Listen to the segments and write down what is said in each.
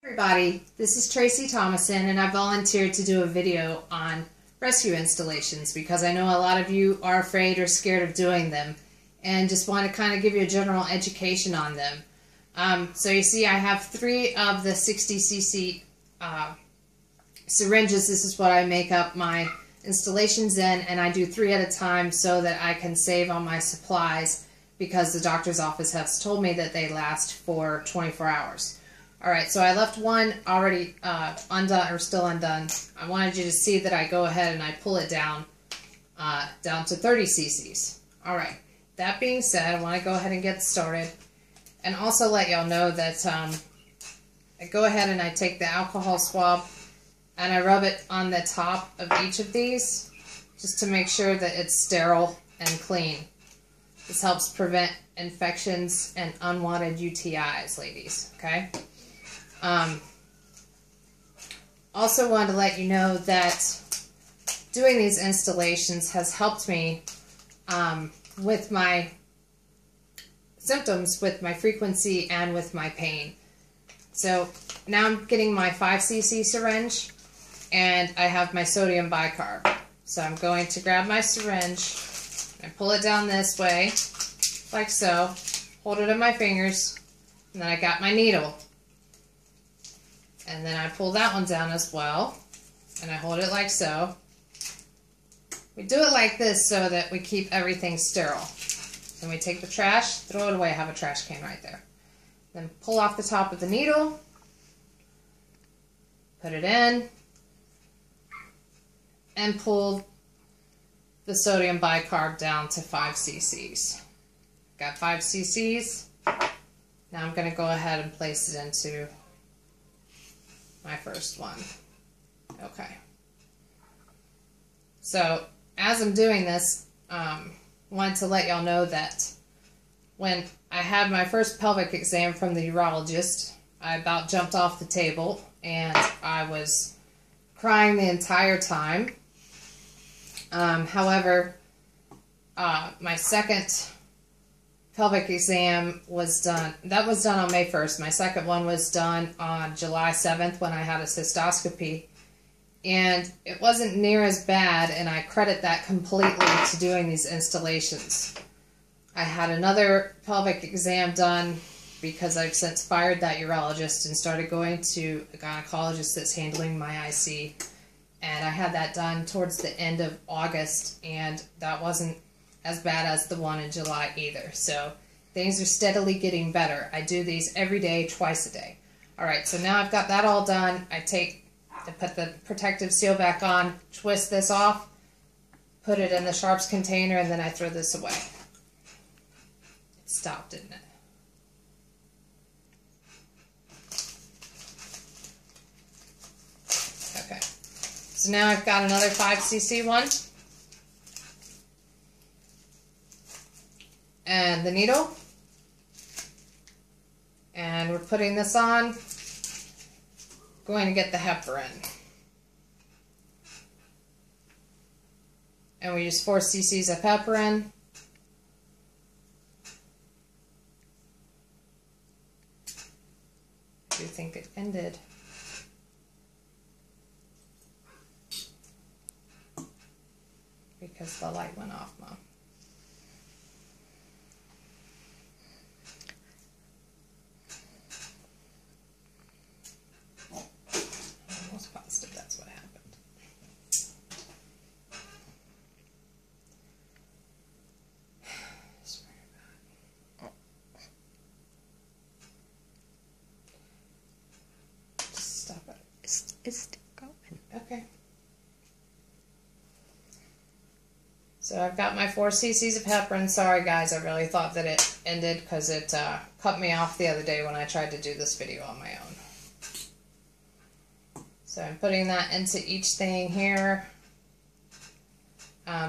Everybody, this is Tracy Thomason, and I volunteered to do a video on rescue installations because I know a lot of you are afraid or scared of doing them and just want to kind of give you a general education on them. So you see I have 3 of the 60cc syringes. This is what I make up my installations in, and I do 3 at a time so that I can save on my supplies because the doctor's office has told me that they last for 24 hours. Alright, so I left one already undone, or still undone. I wanted you to see that I go ahead and I pull it down to 30 cc's. Alright, that being said, I want to go ahead and get started. And also let y'all know that I go ahead and I take the alcohol swab and I rub it on the top of each of these just to make sure that it's sterile and clean. This helps prevent infections and unwanted UTIs, ladies, okay? Also wanted to let you know that doing these installations has helped me with my symptoms, with my frequency, and with my pain. So now I'm getting my 5cc syringe, and I have my sodium bicarb. So I'm going to grab my syringe and pull it down this way, like so, hold it in my fingers, and then I got my needle. And then I pull that one down as well, and I hold it like so. We do it like this so that we keep everything sterile. Then we take the trash, throw it away. I have a trash can right there. Then pull off the top of the needle, put it in, and pull the sodium bicarb down to 5 cc's. Got 5 cc's. Now I'm going to go ahead and place it into my first one. Okay. So as I'm doing this, wanted to let y'all know that when I had my first pelvic exam from the urologist, I about jumped off the table and I was crying the entire time. However, my second pelvic exam was done. That was done on May 1st. My second one was done on July 7th when I had a cystoscopy. And it wasn't near as bad, and I credit that completely to doing these installations. I had another pelvic exam done because I've since fired that urologist and started going to a gynecologist that's handling my IC. And I had that done towards the end of August, and that wasn't as bad as the one in July either. So things are steadily getting better. I do these every day, twice a day. Alright, so now I've got that all done. I put the protective seal back on, twist this off, put it in the sharps container, and then I throw this away. It stopped, didn't it? Okay. So now I've got another 5cc one. And the needle, and we're putting this on, going to get the heparin, and we use 4 cc's of heparin. I do think it ended. Because the light went off, Mom. That's what happened. Just stop it. It's still going. Okay. So I've got my 4 cc's of heparin. Sorry guys, I really thought that it ended because it cut me off the other day when I tried to do this video on my own. So I'm putting that into each thing here.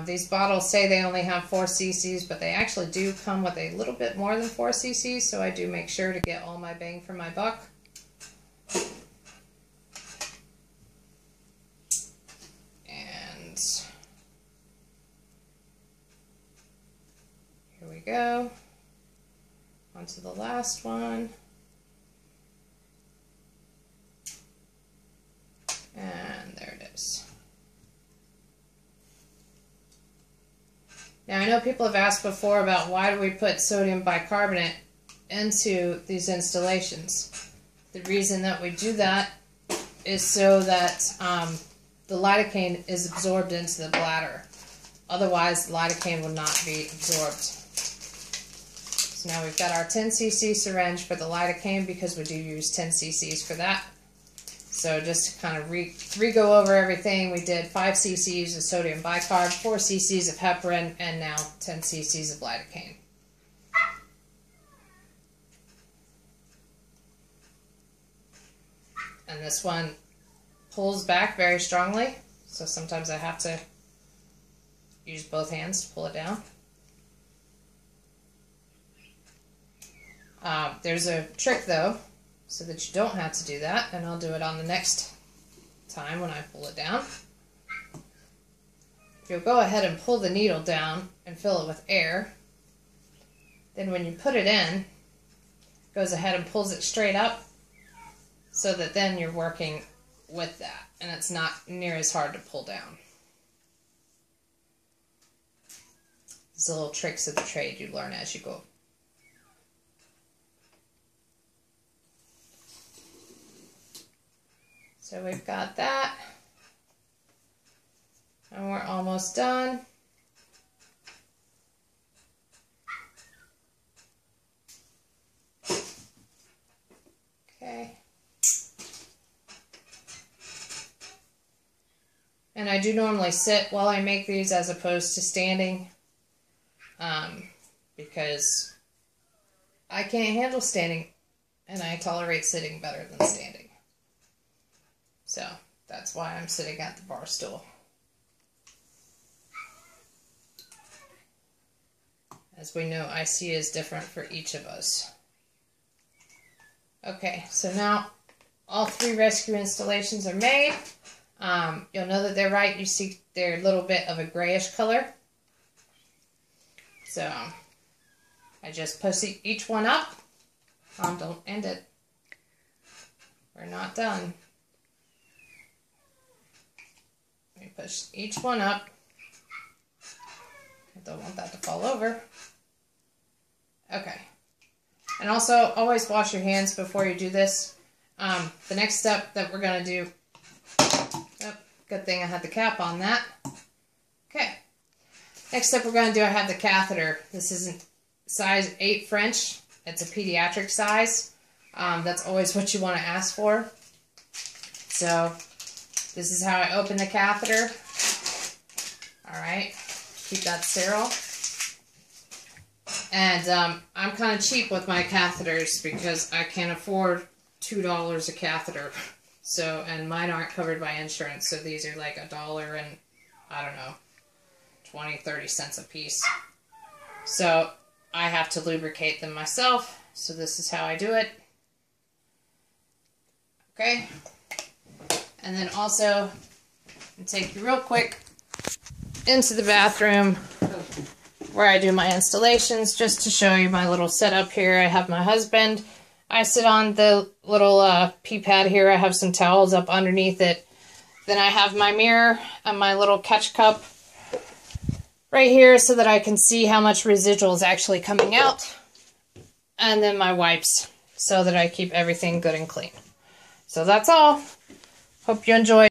These bottles say they only have 4 cc's, but they actually do come with a little bit more than 4 cc's, so I do make sure to get all my bang for my buck. And here we go. On to the last one. is. Now, I know people have asked before about why do we put sodium bicarbonate into these installations. The reason that we do that is so that the lidocaine is absorbed into the bladder. Otherwise, the lidocaine would not be absorbed. So now we've got our 10 cc syringe for the lidocaine because we do use 10 cc's for that. So just to kind of re-go over everything, we did 5 cc's of sodium bicarb, 4 cc's of heparin, and now 10 cc's of lidocaine. And this one pulls back very strongly, so sometimes I have to use both hands to pull it down. There's a trick though, so that you don't have to do that, and I'll do it on the next time when I pull it down. You'll go ahead and pull the needle down and fill it with air. Then when you put it in, it goes ahead and pulls it straight up, so that then you're working with that, and it's not near as hard to pull down. These little tricks of the trade you learn as you go. So we've got that, and we're almost done. Okay. And I do normally sit while I make these as opposed to standing, because I can't handle standing, and I tolerate sitting better than standing. So that's why I'm sitting at the bar stool. As we know, IC is different for each of us. Okay, so now all 3 rescue installations are made. You'll know that they're right. You see they're a little bit of a grayish color. So I just push each one up. Don't end it. We're not done. Let me push each one up. I don't want that to fall over. Okay. And also, always wash your hands before you do this. The next step that we're going to do... Oh, good thing I had the cap on that. Okay. Next step we're going to do, I have the catheter. This isn't size 8 French. It's a pediatric size. That's always what you want to ask for. So, this is how I open the catheter. Alright. Keep that sterile. And I'm kind of cheap with my catheters because I can't afford $2 a catheter. So, and mine aren't covered by insurance, so these are like $1 and, I don't know, 20, 30 cents a piece. So, I have to lubricate them myself, so this is how I do it. Okay? And then also, I'll take you real quick into the bathroom where I do my installations, just to show you my little setup here. I have my husband. I sit on the little pee pad here. I have some towels up underneath it. Then I have my mirror and my little catch cup right here so that I can see how much residual is actually coming out. And then my wipes so that I keep everything good and clean. So that's all. Hope you enjoyed.